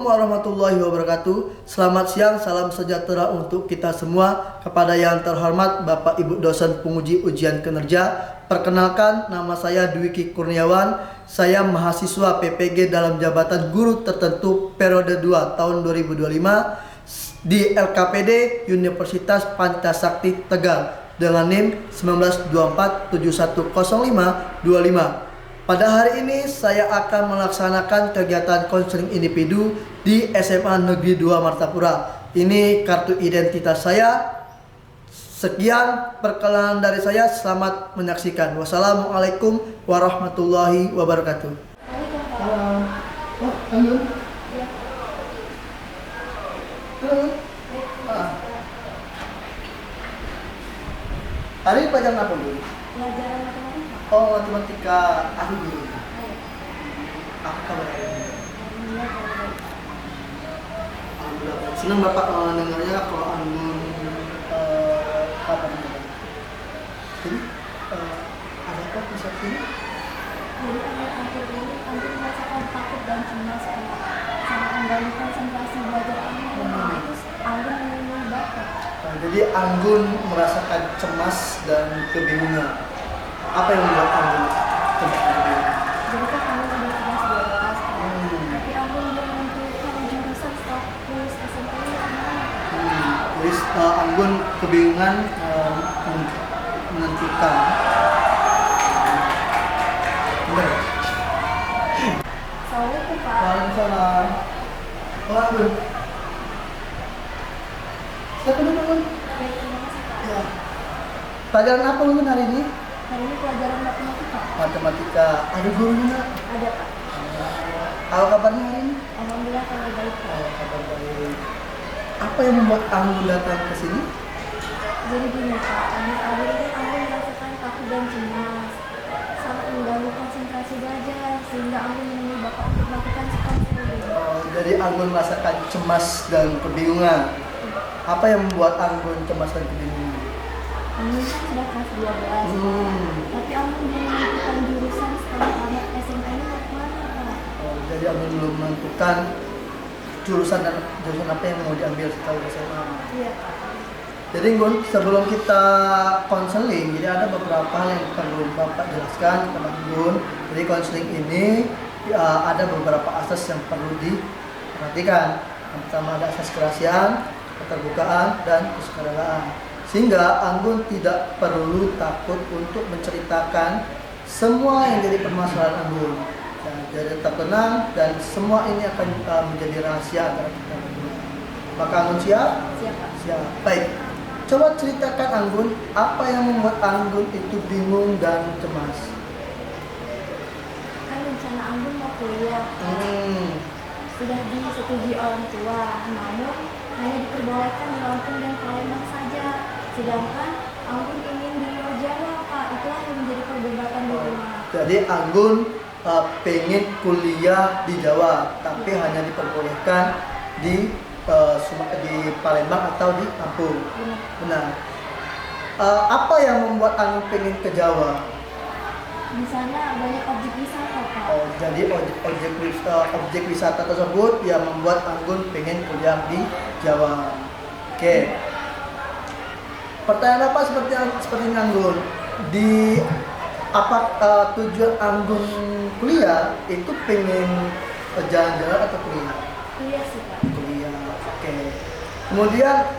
Warahmatullahi wabarakatuh. Selamat siang, salam sejahtera untuk kita semua. Kepada yang terhormat Bapak Ibu dosen penguji ujian kinerja, perkenalkan nama saya Dwiki Kurniawan. Saya mahasiswa PPG dalam jabatan guru tertentu periode 2 tahun 2025 di LKPD Universitas Pancasakti Tegal dengan NIM 1924710525. Pada hari ini saya akan melaksanakan kegiatan konseling individu di SMA Negeri 2 Martapura. Ini kartu identitas saya. Sekian perkenalan dari saya. Selamat menyaksikan. Wassalamualaikum warahmatullahi wabarakatuh. Hari ini pelajaran apa dulu? Pelajaran matematika. Oh, matematika. Aku dulu. Apa kabar? Alhamdulillah. Senang Bapak dengarnya kalau Anggun kabarnya. Jadi ada apa di saat ini? Jadi akhir-akhir ini kami merasakan takut dan cemas sama mengganggu konsentrasi belajar Anggun. Terus Anggun menemui Bapak. Jadi Anggun merasakan cemas dan kebingungan. Apa yang membuat Anggun cemas dan kebingungan? Jadi kan kami sudah tugas 12, tapi Anggun belum menentukan jurusan setelah lulus SMP ini kemana. Jadi Anggun kebingungan menentukan. Benar. Assalamualaikum Pak. Waalaikumsalam. Halo Anggun. Siapa dulu Anggun? Baik, terima kasih Pak. Ya. Pelajaran apa Anggun hari ini? Hari ini pelajaran matematika. Matematika. Ada gurunya nggak? Ada Pak. Apa kabarnya hari ini? Alhamdulillah kabar baik Pak. Kabar baik. Apa yang membuat Anggun datang ke sini? Jadi gini Pak, akhir-akhir ini Anggun merasakan takut dan cemas, sangat mengganggu konsentrasi belajar, sehingga Anggun menemui Bapak untuk melakukan konseling. Jadi Anggun merasakan cemas dan kebingungan. Apa yang membuat Anggun cemas dan kebingungan? Anggun kan sudah kelas 12, tapi Anggun belum menentukan jurusan setelah tamat SMP ini mau kemana Pak? Jadi Anggun belum menentukan jurusan apa yang mau diambil setelah SMA. Iya Pak. Jadi Gun, sebelum kita konseling, jadi ada beberapa hal yang perlu Bapak jelaskan kepada Gun. Jadi konseling ini ada beberapa asas yang perlu diperhatikan. Yang pertama ada asas kerahasiaan, keterbukaan, dan kesukarela. Sehingga Anggun tidak perlu takut untuk menceritakan semua yang jadi permasalahan Anggun. Jadi tetap tenang dan semua ini akan menjadi rahasia antara kita berdua. Maka Anggun siap? Siap Pak. Siap. Baik. Coba ceritakan Anggun, apa yang membuat Anggun itu bingung dan cemas? Kan rencana Anggun mau kuliah, sudah disetujui orang tua, namun hanya diperbolehkan di Lampung dan Palembang saja. Sedangkan Anggun ingin di luar Jawa Pak, itulah yang menjadi perdebatan di rumah. Jadi Anggun pengen kuliah di Jawa, tapi hanya diperbolehkan di Palembang atau di Lampung. Benar. Apa yang membuat Anggun pengen ke Jawa? Di sana banyak objek wisata Pak. Jadi objek wisata tersebut yang membuat Anggun pengen kuliah di Jawa. Oke. Pertanyaan apa seperti Anggun? Di apa tujuan Anggun kuliah itu pengen jalan-jalan atau kuliah? Kuliah sih Pak. Kuliah. Oke. Kemudian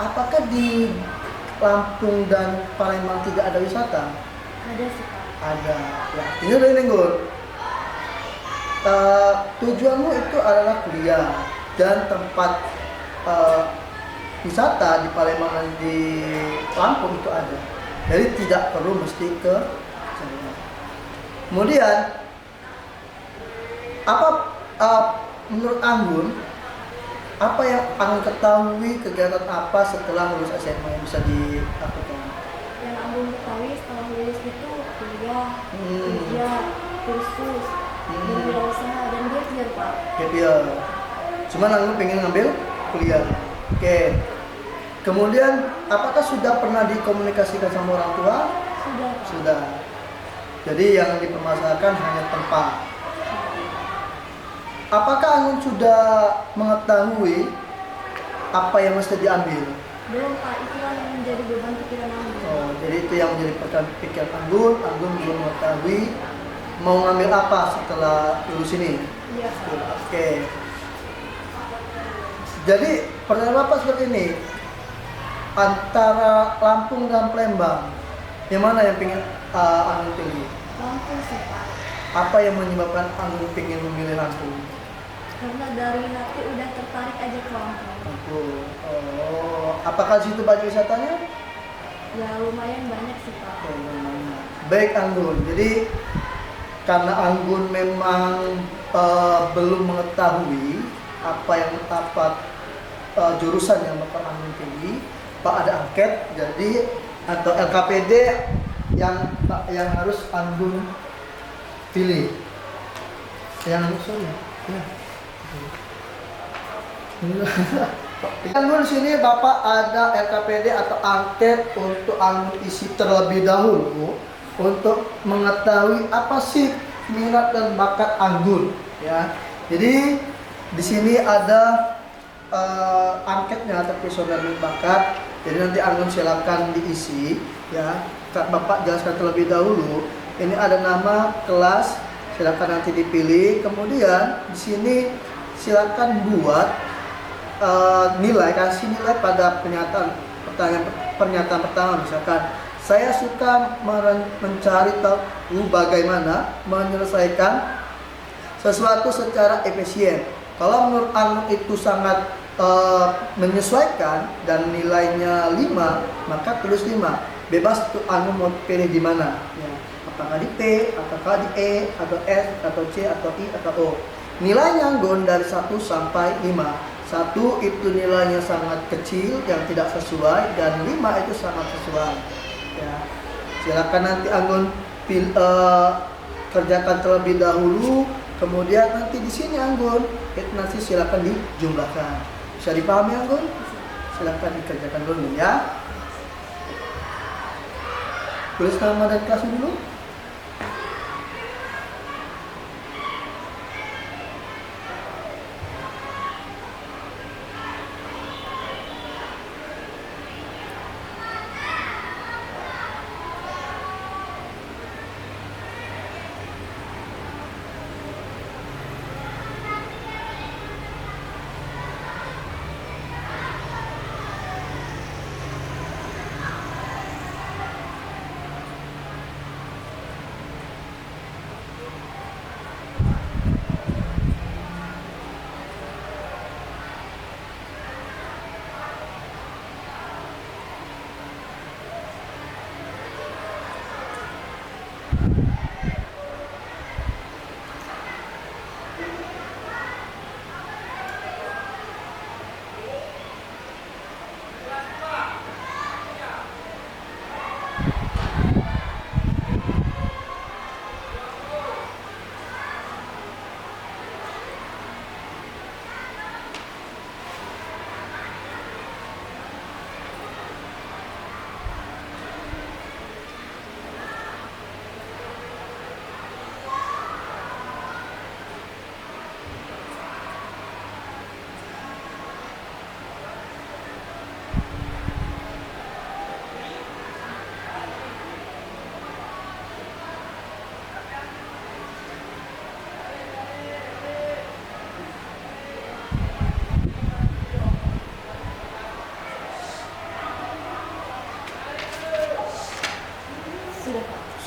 apakah di Lampung dan Palembang tidak ada wisata? Ada sih Pak. Ada. Ya, artinya udah ini Gun. Tujuanmu itu adalah kuliah dan tempat wisata di Palembang dan di Lampung itu ada. Jadi tidak perlu mesti ke Jawa. Kemudian apa menurut Anggun, apa yang Anggun ketahui kegiatan apa setelah lulus SMA yang bisa dilakukan? Yang Anggun ketahui setelah lulus itu kuliah, kerja, kursus, berwirausaha dan belajar Pak. Gap year. Cuman Anggun pengen ngambil kuliah. Oke. Kemudian apakah sudah pernah dikomunikasikan sama orang tua? Sudah Pak. Sudah. Jadi yang dipermasalahkan hanya tempat. Apakah Anggun sudah mengetahui apa yang mesti diambil? Belum Pak, itu yang menjadi beban pikiran Anggun. Oh, jadi itu yang menjadi pikiran Anggun. Anggun belum mengetahui mau ngambil apa setelah lulus ini. Iya Pak. Oke. Jadi pertanyaan Bapak seperti ini. Antara Lampung dan Palembang, yang mana yang pengen Anggun pilih? Lampung sih Pak. Apa yang menyebabkan Anggun pengen memilih Lampung? Karena dari hati udah tertarik aja ke Lampung. Lampung. Oh, apakah situ banyak wisatanya? Ya lumayan banyak sih Pak. Oh, lumayan. Baik Anggun. Jadi karena Anggun memang belum mengetahui jurusan yang bakal Anggun pilih, Pak ada angket, jadi atau LKPD yang harus Anggun pilih. Anggun sini Bapak ada LKPD atau angket untuk Anggun isi terlebih dahulu untuk mengetahui apa sih minat dan bakat Anggun, ya. Jadi di sini ada angketnya atau personal bakat. Jadi nanti Anggun silakan diisi, ya. Bapak jelaskan terlebih dahulu. Ini ada nama kelas, silakan nanti dipilih. Kemudian di sini silakan buat kasih nilai pada pernyataan pertama. Misalkan saya suka mencari tahu bagaimana menyelesaikan sesuatu secara efisien. Kalau menurut Anggun itu sangat menyesuaikan dan nilainya 5, maka tulis 5. Bebas tuh Anggun mau pilih di mana, ya. Apakah di P, apakah di E, atau S, atau C, atau I, atau O. Nilainya Anggun dari 1 sampai 5. 1 itu nilainya sangat kecil yang tidak sesuai, dan 5 itu sangat sesuai, ya. Silakan nanti Anggun kerjakan terlebih dahulu, kemudian nanti di sini Anggun nanti silakan dijumlahkan. Bisa dipahami Anggun? Silakan dikerjakan dulu, ya. Tulis nama dan kelas dulu.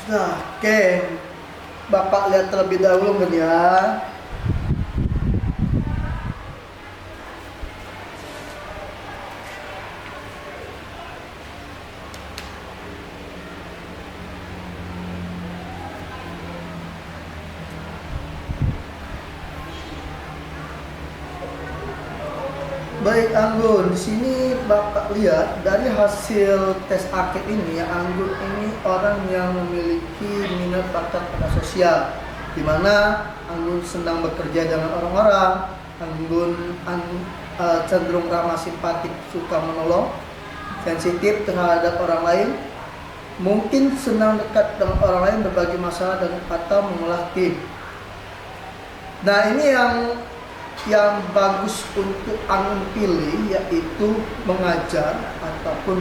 Nah, oke. Bapak lihat terlebih dahulu kan ya. Baik Anggun, di sini Bapak lihat dari hasil tes AKIT ini, Anggun ini orang yang memiliki minat bakat pada sosial, di mana Anggun senang bekerja dengan orang-orang. Anggun cenderung ramah, simpatik, suka menolong, sensitif terhadap orang lain, mungkin senang dekat dengan orang lain, berbagi masalah dan atau mengolah tim. Nah, ini yang yang bagus untuk Anggun pilih yaitu mengajar ataupun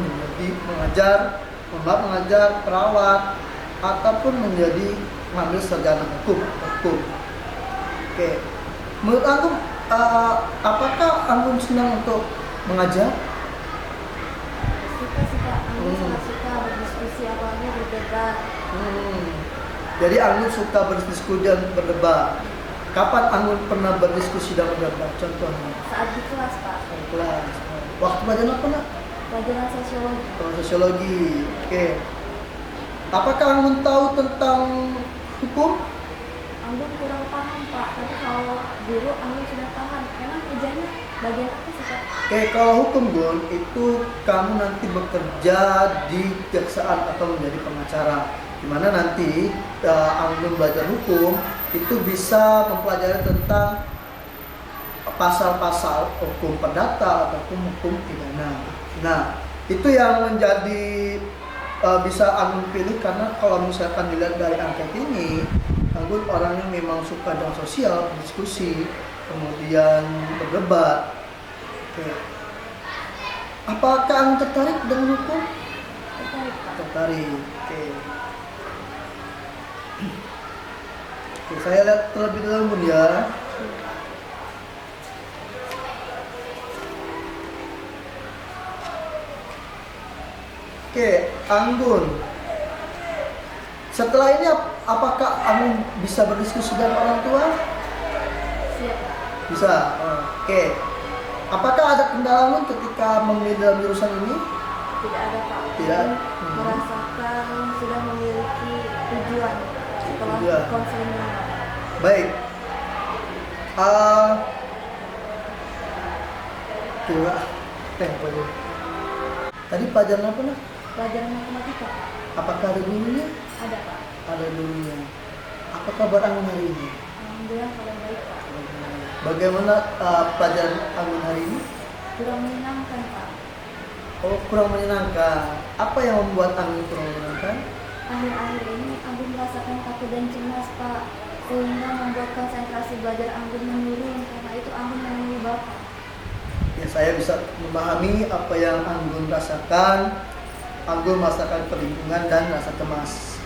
mengajar, perawat ataupun menjadi mengambil sarjana hukum. Oke, menurut Anggun, apakah Anggun senang untuk mengajar? Suka sih Pak, Anggun sangat suka berdiskusi, awalnya berdebat. Jadi Anggun suka berdiskusi dan berdebat. Kapan Anggun pernah berdiskusi dan berdebat? Contohnya? Saat di kelas Pak, Di kelas. Waktu pelajaran apa nak? pelajaran sosiologi. Sosiologi. Oke. Apakah Anggun tahu tentang hukum? Anggun kurang paham Pak, tapi kalau guru Anggun sudah paham. Emang kerjanya bagian apa sih Pak? Oke, kalau hukum Gun, itu kamu nanti bekerja di kejaksaan atau menjadi pengacara. Dimana nanti Anggun belajar hukum itu bisa mempelajari tentang pasal-pasal hukum perdata ataupun hukum pidana. Nah, itu yang menjadi bisa Anggun pilih karena kalau misalkan dilihat dari angket ini, Anggun orang yang memang suka dengan sosial, diskusi, kemudian berdebat. Oke. Apakah Anggun tertarik dengan hukum? Tertarik Pak. Tertarik. Oke. Oke, saya lihat terlebih dahulu ya. Oke, Anggun. Setelah ini apakah Anggun bisa berdiskusi dengan orang tua? Siap Pak. Bisa. Oke. Apakah ada kendala Anggun ketika memilih dalam jurusan ini? Tidak ada Pak. Tidak. Anggun merasakan sudah memiliki tujuan setelah Tujuan. konseling dengan Baik. Coba. Tadi pelajaran apa nak? pelajaran matematika Pak. Apakah ada gurunya? Ada Pak. Ada gurunya. Apa kabar Anggun hari ini? Alhamdulillah kalau baik Pak. Bagaimana pelajaran Anggun hari ini? Kurang menyenangkan Pak. Oh, kurang menyenangkan. Apa yang membuat Anggun kurang menyenangkan? Akhir-akhir ini Anggun merasakan takut dan cemas Pak, sehingga membuat konsentrasi belajar Anggun menurun. Karena itu Anggun menemui Bapak. Ya, saya bisa memahami apa yang Anggun rasakan. Anggun merasakan kebingungan dan rasa cemas.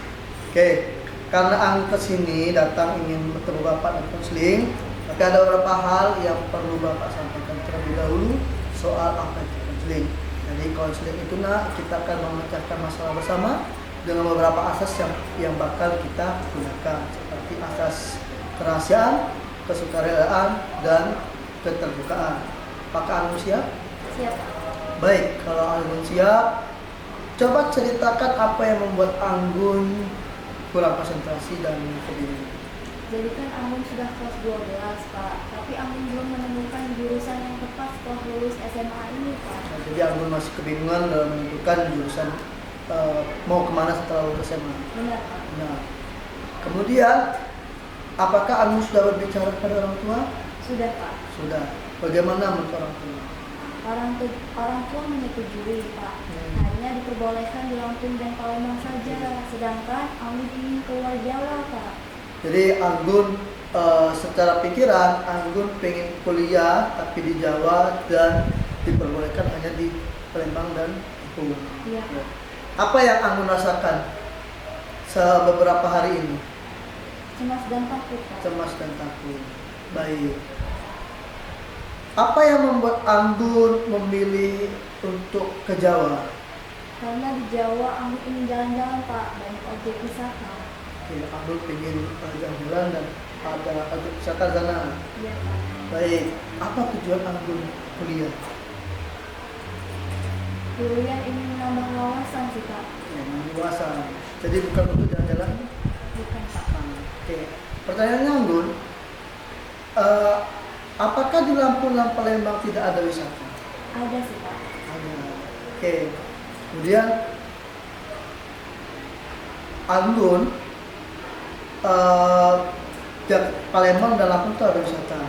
Oke, karena Anggun kesini datang ingin bertemu Bapak dan konseling, maka ada beberapa hal yang perlu Bapak sampaikan terlebih dahulu soal apa itu konseling. Jadi konseling itu nak kita akan memecahkan masalah bersama dengan beberapa asas yang bakal kita gunakan, seperti asas kerahasiaan, kesukarelaan, dan keterbukaan. Apakah Anggun siap? Siap Pak. Baik, kalau Anggun siap, coba ceritakan apa yang membuat Anggun kurang konsentrasi dan kebingungan. Jadi kan Anggun sudah kelas 12 Pak, tapi Anggun belum menemukan jurusan yang tepat setelah lulus SMA ini Pak. Nah, jadi Anggun masih kebingungan dalam menentukan jurusan mau kemana setelah lulus SMA. Benar Pak. Nah, kemudian apakah Anggun sudah berbicara kepada orang tua? Sudah Pak. Sudah. Bagaimana menurut orang tua? Orang tua menyetujui Pak. Hanya diperbolehkan di Lampung dan Palembang saja, sedangkan Anggun ingin keluar Jawa Pak. Jadi Anggun secara pikiran Anggun pengen kuliah tapi di Jawa dan diperbolehkan hanya di Palembang dan Lampung. Iya. Apa yang Anggun rasakan beberapa hari ini? Cemas dan takut Pak. Cemas dan takut. Baik. Apa yang membuat Anggun memilih untuk ke Jawa? Karena di Jawa Anggun ingin jalan-jalan Pak, banyak objek wisata. Oke, Anggun pengen jalan-jalan dan ada objek wisata di sana. Iya Pak. Baik. Apa tujuan Anggun kuliah? Kuliah ingin menambah wawasan sih Pak. Dewasa. Jadi bukan untuk jalan-jalan. Bukan Pak. Oke. Pertanyaannya Anggun, apakah di Lampung dan Palembang tidak ada wisata? Ada sih Pak. Ada. Oke. Kemudian Anggun Palembang dan Lampung itu ada wisata.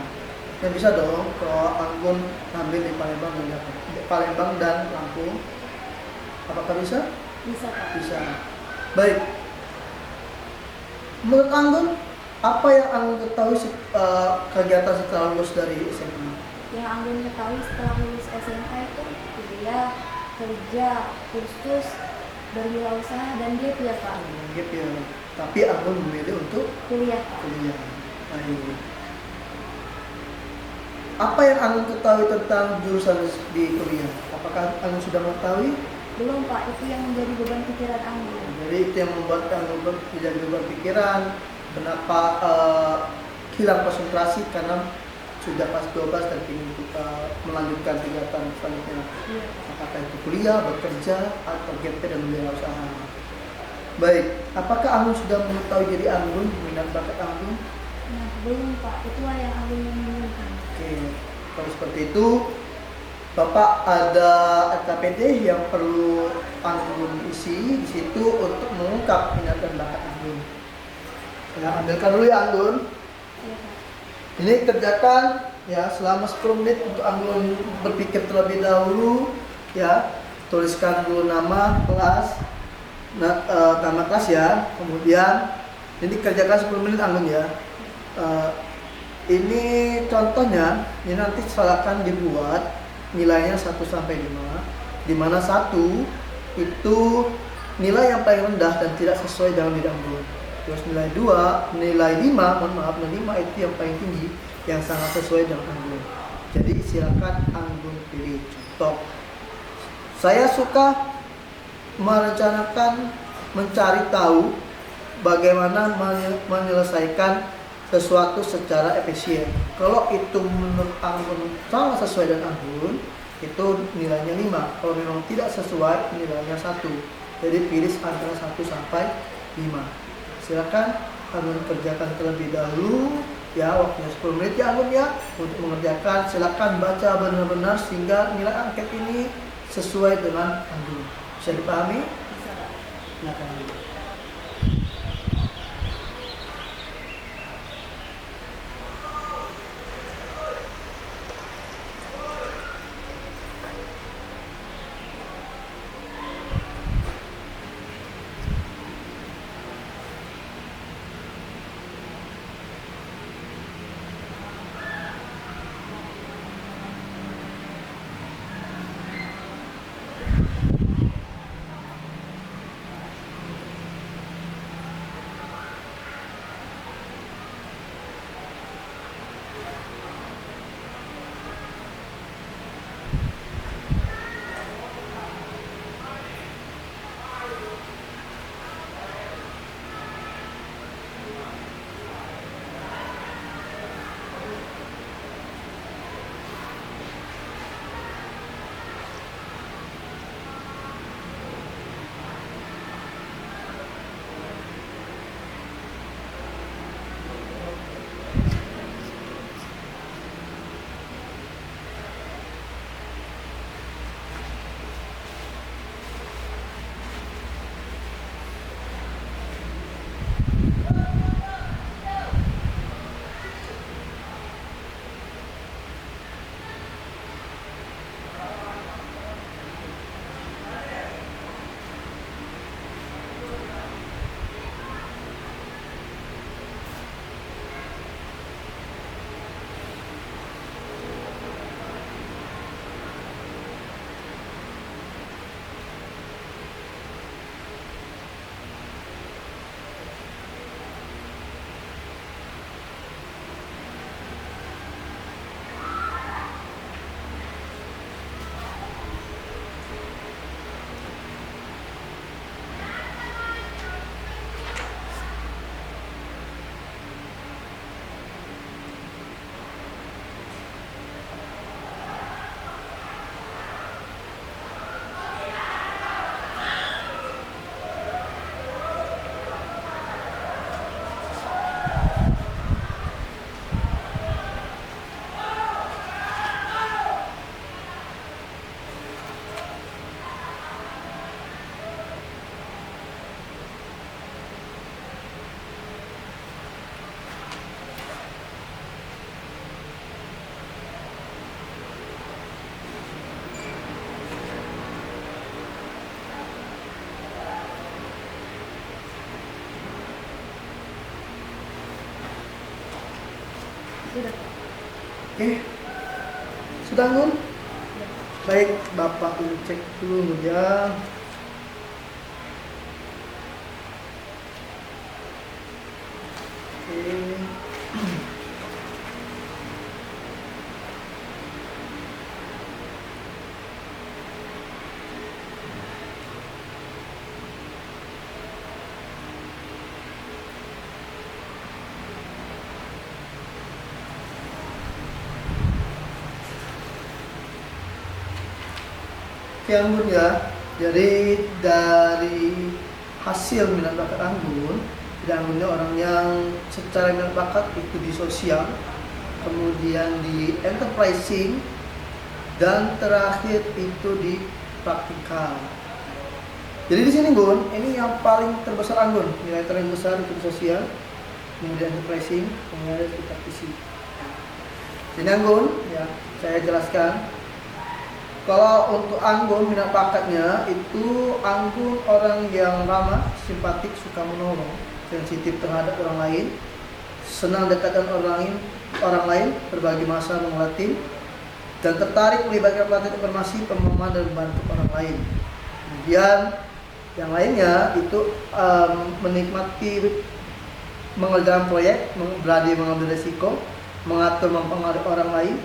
Ya bisa dong kalau Anggun ngambil di Palembang dan Lampung. Apakah bisa? Bisa Pak. Bisa. Baik. Menurut Anggun, Apa yang Anggun ketahui kegiatan setelah lulus dari SMA? Yang Anggun ketahui setelah lulus SMA itu kuliah, kerja, kursus, berwirausaha dan gap ya Pak. Gap ya. Tapi Anggun memilih untuk Kuliah Pak. kuliah. Baik. Apa yang Anggun ketahui tentang jurusan di kuliah? Apakah Anggun sudah mengetahui? Belum Pak, itu yang menjadi beban pikiran Anggun. Jadi itu yang membuat Anggun menjadi beban pikiran. Kenapa hilang konsentrasi karena sudah pas 12 dan ingin melanjutkan kegiatan selanjutnya. Iya. Apakah itu kuliah, bekerja, atau GP dan berwirausaha. Baik, apakah Anggun sudah mengetahui diri Anggun, minat bakat Anggun? Nah, belum Pak, itulah yang Anggun inginkan. Oke, kalau seperti itu, Bapak ada RKPD yang perlu Anggun isi di situ untuk mengungkap minat dan bakat Anggun. Ya, ambilkan dulu ya Anggun. Iya Pak. Ini kerjakan ya selama 10 menit untuk Anggun berpikir terlebih dahulu ya. Tuliskan dulu nama kelas, nama kelas ya. Kemudian ini kerjakan 10 menit Anggun ya. Ini contohnya, ini nanti silakan dibuat nilainya 1 sampai 5, di mana 1 itu nilai yang paling rendah dan tidak sesuai dengan diri Anggun. Terus nilai 2, nilai 5, mohon maaf, nilai 5 itu yang paling tinggi, yang sangat sesuai dengan Anggun. Jadi silakan Anggun pilih. Contoh, saya suka merencanakan, mencari tahu bagaimana menyelesaikan sesuatu secara efisien. Kalau itu menurut Anggun sangat sesuai dengan Anggun, itu nilainya 5. Kalau memang tidak sesuai, nilainya 1. Jadi pilih antara 1 sampai 5. Silakan Anggun kerjakan terlebih dahulu ya, waktunya 10 menit ya Anggun ya untuk mengerjakan. Silakan baca benar-benar sehingga nilai angket ini sesuai dengan Anggun. Bisa dipahami? Bisa Pak. Silakan. Oke, sudah Anggun? Baik, Bapak cek dulu ya. Oke. Oke Anggun ya, jadi dari hasil minat bakat Anggun, jadi Anggunnya orang yang secara minat bakat itu di sosial, kemudian di enterprising, dan terakhir itu di praktikal. Jadi di sini Gun, ini yang paling terbesar Anggun, nilai terbesar itu di sosial, kemudian enterprising, kemudian di praktisi. Jadi Anggun, ya saya jelaskan. Kalau untuk Anggun minat bakatnya itu Anggun orang yang ramah, simpatik, suka menolong, sensitif terhadap orang lain, senang dekat dengan orang lain, berbagi masalah mengolah tim, dan tertarik melibatkan pelatihan informasi, pemahaman dan membantu orang lain. Kemudian yang lainnya itu menikmati mengerjakan proyek, berani mengambil resiko, mengatur mempengaruhi orang lain,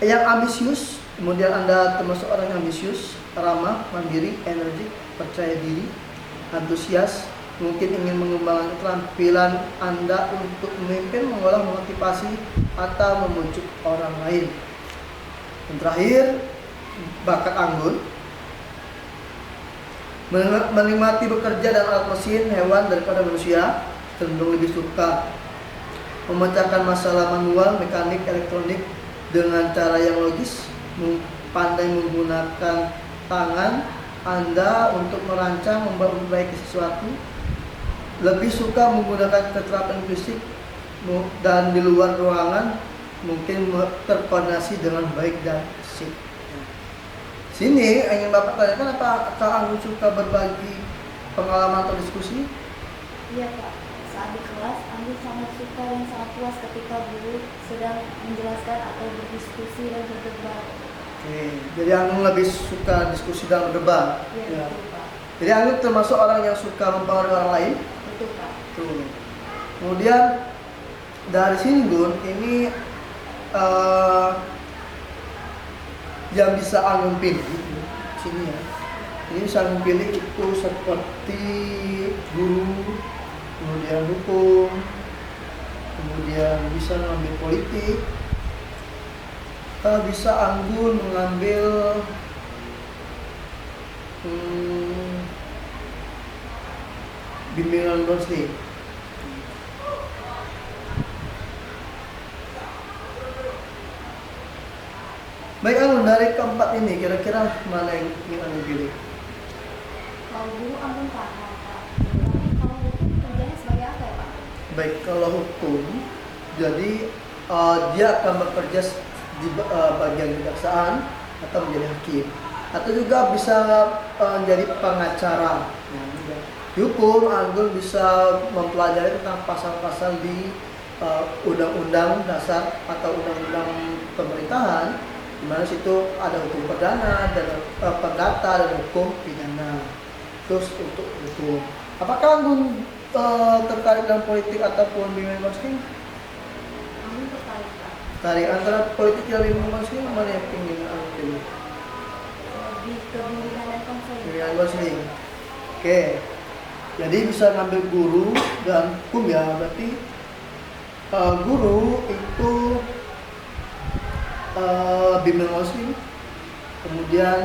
yang ambisius. Kemudian Anda termasuk orang yang ambisius, ramah, mandiri, energik, percaya diri, antusias, mungkin ingin mengembangkan keterampilan Anda untuk memimpin, mengolah, memotivasi, atau membujuk orang lain. Dan terakhir, bakat Anggun, menikmati bekerja dengan alat mesin, hewan daripada manusia, cenderung lebih suka memecahkan masalah manual, mekanik, elektronik dengan cara yang logis, pandai menggunakan tangan Anda untuk merancang, memperbaiki sesuatu, lebih suka menggunakan keterampilan fisik dan di luar ruangan mungkin terkoordinasi dengan baik dan sip. Sini ingin Bapak tanyakan, apakah Anggun suka berbagi pengalaman atau diskusi? Iya Pak, saat di kelas Anggun sangat suka dan sangat puas ketika guru sedang menjelaskan atau berdiskusi dan berdebat. Oke, jadi Anggun lebih suka diskusi dan berdebat. Iya, Ya. betul Pak. Jadi Anggun termasuk orang yang suka mempengaruhi orang lain. Betul Pak. Tuh. Kemudian dari sini Gun, ini yang bisa Anggun pilih sini ya. Ini bisa Anggun pilih itu seperti guru, kemudian hukum, kemudian bisa mengambil politik, bisa Anggun mengambil bimbingan konseling. Baik Anggun, dari keempat ini kira-kira mana yang ingin Anggun pilih? Kalau guru Anggun paham Pak. Tapi kalau hukum kerjanya sebagai apa ya Pak? Baik, kalau hukum, jadi dia akan bekerja di bagian kejaksaan atau menjadi hakim, atau juga bisa menjadi pengacara. Di hukum, Anggun bisa mempelajari tentang pasal-pasal di undang-undang dasar atau undang-undang pemerintahan, di mana situ ada hukum perdana dan perdata dan hukum pidana. Terus untuk hukum, apakah Anggun tertarik dalam politik ataupun bimbingan konseling? Anggun tertarik Pak. Tarik antara politik dan bimbingan konseling, mana yang ingin Anggun pilih? Lebih ke bimbingan dan konseling. Bimbingan konseling. Oke, jadi bisa ngambil guru dan hukum ya. Berarti guru itu bimbingan konseling. Kemudian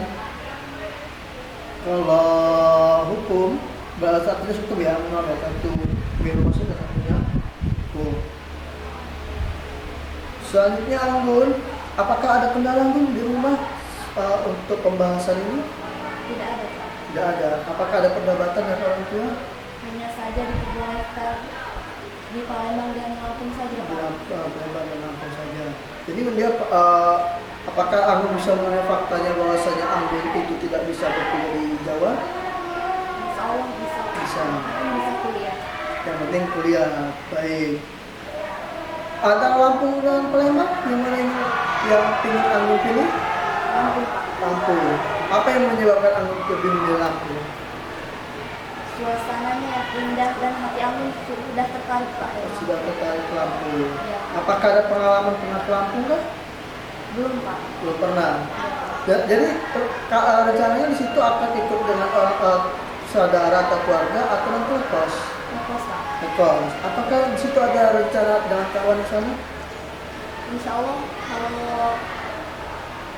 kalau hukum, satunya hukum ya, menurut satu bimbingan konseling dan satunya hukum. Selanjutnya Anggun, apakah ada kendala Anggun di rumah untuk pembahasan ini? Tidak ada Pak. Tidak ada. Apakah ada perdebatan dengan orang tua? Hanya saja diperbolehkan di Palembang dan Lampung saja Pak. Perdebatan dan Lampung saja. Jadi dia apakah Anggun bisa mengenai faktanya bahwasanya Anggun itu tidak bisa berkuliah di Jawa? Insya Allah bisa. Bisa. Anggun bisa kuliah. Yang penting kuliah. Baik. Antara Lampung dan Palembang, yang mana yang ingin Anggun pilih? Lampung Pak. Lampung. Apa yang menyebabkan Anggun lebih memilih Lampung? Suasananya yang indah dan hati Anggun sudah tertarik Pak. Sudah tertarik ke Lampung. Ya. Apakah ada pengalaman pernah ke Lampung kah? Belum Pak. Belum pernah. Jadi rencananya di situ akan ikut dengan saudara atau keluarga atau nanti kos? Ngekos Pak. Kos. Apakah di situ ada rencana dengan kawan di sana? Insya Allah kalau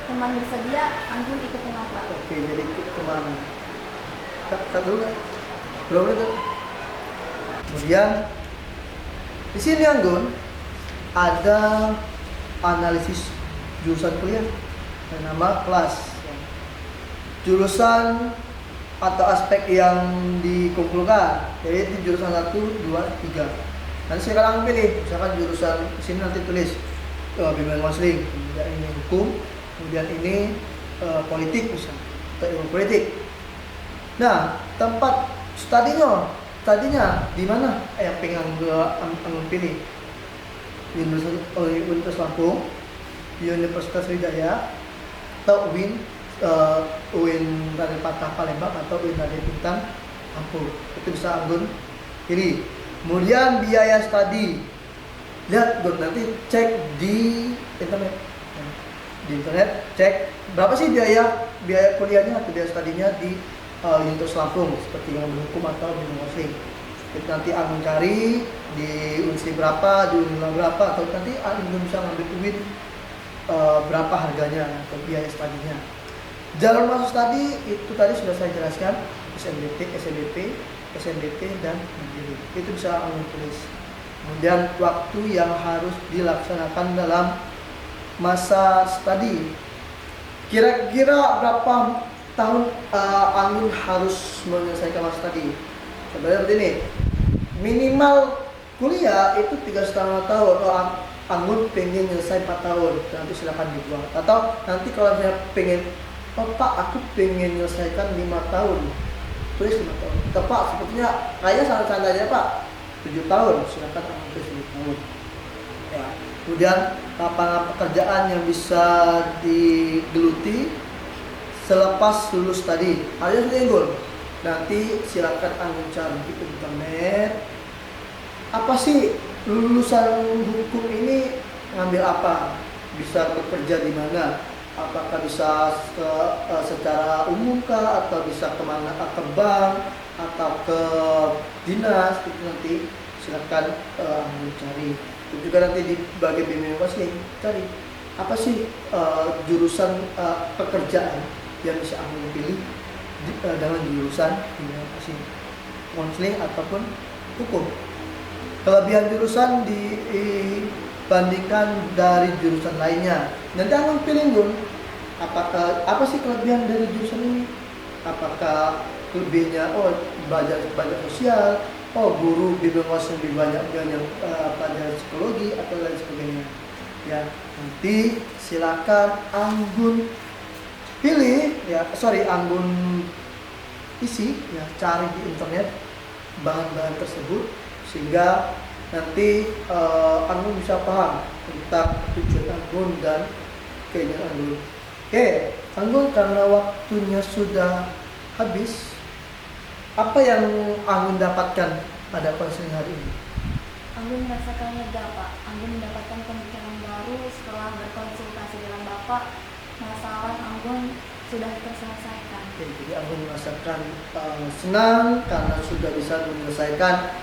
teman bersedia, Anggun ikut dengan Pak. Oke, jadi ikut kemana? Kak dulu kan? Belum itu. Kemudian di sini Anggun ada analisis jurusan kuliah dan nama kelas. Jurusan atau aspek yang dikumpulkan, jadi itu jurusan 1, 2, 3. Nanti sekarang pilih, misalkan jurusan sini nanti tulis bimbingan konseling, kemudian ini hukum, kemudian ini politik misalnya, atau ilmu politik. Nah, tempat tadinya di mana yang pengen Anggun pilih? Universitas Lampung, Universitas Wijaya, atau UIN Raden Patah Palembang, atau UIN Raden Intan Lampung. Itu bisa Anggun pilih. Kemudian biaya studi, lihat Gun, nanti cek di internet. Cek berapa sih biaya kuliahnya atau biaya studinya di Universitas Lampung, seperti yang berhukum atau di konseling. Nanti Anggun cari di UNSI berapa, di UNILA berapa, atau nanti Anggun bisa ngambil UIN berapa harganya atau biaya studinya. Jalur masuk studi itu tadi sudah saya jelaskan, SNBT, SNBP, SNBT dan mandiri. Itu bisa Anggun tulis. Kemudian waktu yang harus dilaksanakan dalam masa studi. Kira-kira berapa tahun Anggun harus menyelesaikan masa studi? Contohnya seperti ini. Minimal kuliah itu 3,5 tahun. Anggun pengen nyelesai 4 tahun, nanti silakan dibuat. Atau nanti kalau saya pengen, Pak aku pengen menyelesaikan 5 tahun, tulis 5 tahun. Atau Pak sepertinya kayaknya santai-santai aja Pak, 7 tahun, silakan Anggun tulis 7 tahun. Ya. Kemudian lapangan pekerjaan yang bisa digeluti selepas lulus tadi, harusnya seperti Anggun. Nanti silakan Anggun cari di internet. Apa sih lulusan hukum ini ngambil apa? Bisa bekerja di mana? Apakah bisa secara umum kah? Atau bisa kemana? Ke bank atau ke dinas? Itu nanti silakan Anggun cari. Itu juga nanti di bagian bimbingan konseling cari apa sih jurusan pekerjaan yang bisa Anggun pilih dengan jurusan bimbingan konseling ataupun hukum. Kelebihan jurusan dibandingkan dari jurusan lainnya. Nanti Anggun pilih Gun, apa sih kelebihan dari jurusan ini? Apakah lebihnya belajar sosial, guru bimbingan konseling lebih banyak yang pelajaran psikologi atau lain sebagainya. Ya, nanti silakan Anggun pilih Anggun isi ya, cari di internet bahan-bahan tersebut sehingga nanti Anggun bisa paham tentang tujuan Anggun dan keinginan Anggun. Oke, Anggun, karena waktunya sudah habis, apa yang Anggun dapatkan pada konseling hari ini? Anggun merasakan lega Pak. Anggun mendapatkan pemikiran baru setelah berkonsultasi dengan Bapak. Masalah Anggun sudah terselesaikan. Oke, jadi Anggun merasakan senang karena sudah bisa menyelesaikan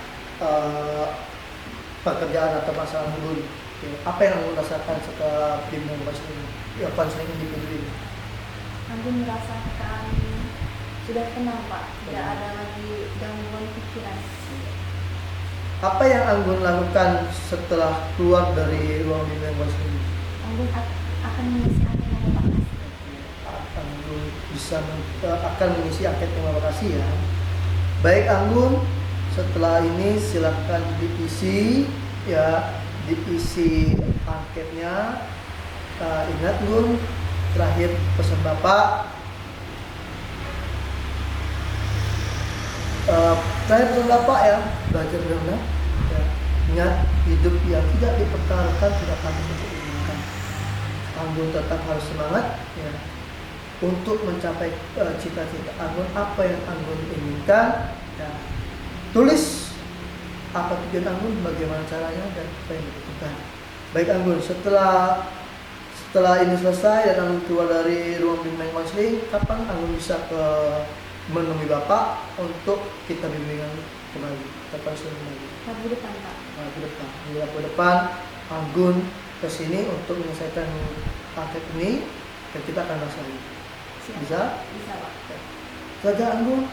pekerjaan atau masalah Anggun. Apa yang Anggun rasakan setelah bimbingan konseling individu ini? Anggun merasakan sudah tenang Pak, tidak ada lagi gangguan pikiran. Apa yang Anggun lakukan setelah keluar dari ruang bimbingan konseling? Anggun akan mengisi angket terima kasih. Anggun akan mengisi angket terima kasih ya. Baik Anggun, setelah ini silakan diisi anketnya. Ingat Gun, terakhir pesan Bapak. Terakhir pesan Bapak ya, belajar benar-benar. Ya. Ingat, hidup yang tidak dipertaruhkan tidak pantas untuk diinginkan. Anggun tetap harus semangat ya, untuk mencapai cita-cita Anggun, apa yang Anggun inginkan ya. Tulis apa tujuan Anggun, bagaimana caranya, dan apa yang dibutuhkan. Baik Anggun, setelah ini selesai dan Anggun keluar dari ruang bimbingan konseling, kapan Anggun bisa menemui Bapak untuk kita bimbingan kembali? Kapan sudah kembali? Rabu depan, Pak. Rabu depan Anggun kesini untuk menyelesaikan paket ini dan kita akan langsung. Siap. Bisa? Bisa, Pak. Saja Anggun.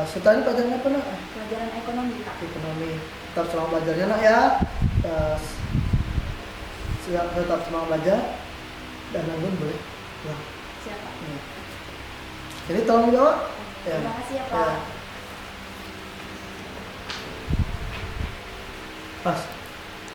Setelah ini pelajaran apa nak? Pelajaran ekonomi, Pak. Ekonomi. Tetap semangat belajarnya nak ya. Tetap semangat belajar dan Anggun boleh. Ya. Siap, Pak. Jadi tolong jawab. Terima kasih ya, Pak. Pas.